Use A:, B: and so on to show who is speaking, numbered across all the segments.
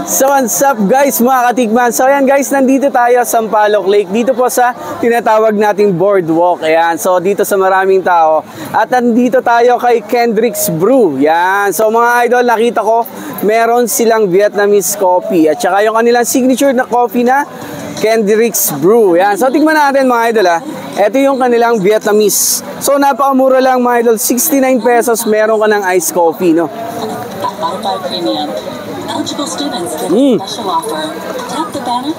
A: So what's up guys mga katikman? So ayan guys, nandito tayo sa Sampaloc Lake. Dito po sa tinatawag nating boardwalk. Ayan, so dito sa maraming tao. At nandito tayo kay Kendrick's Brew. Ayan, so mga idol, nakita ko meron silang Vietnamese coffee. At saka yung kanilang signature na coffee na Kendrick's Brew. Ayan, so tingnan natin mga idol ha. Ito yung kanilang Vietnamese. So napakamura lang mga idol, 69 pesos meron ka ng iced coffee, no?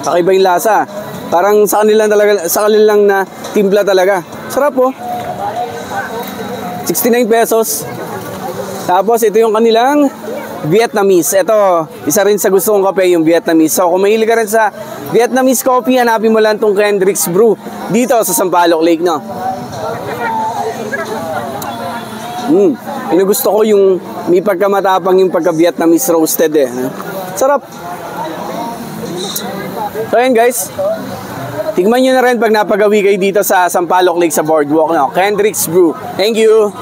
A: Kakaiba yung lasa. Parang sa kanilang talaga, sa kanilang na timpla talaga. Sarap po. 69 pesos. Tapos ito yung kanilang Vietnamese. Ito, isa rin sa gusto kong kape yung Vietnamese. So kung mahilig ka rin sa Vietnamese coffee, hanapin mo lang tong Kendrick's Brew dito sa Sampaloc Lake, no? Gusto ko yung may pagkamatapang yung pagka-Vietnamese roasted eh. Sarap. So ayan guys, tignan nyo na rin pag napagawi kayo dito sa Sampaloc Lake sa boardwalk, no? Kendrick's Brew. Thank you.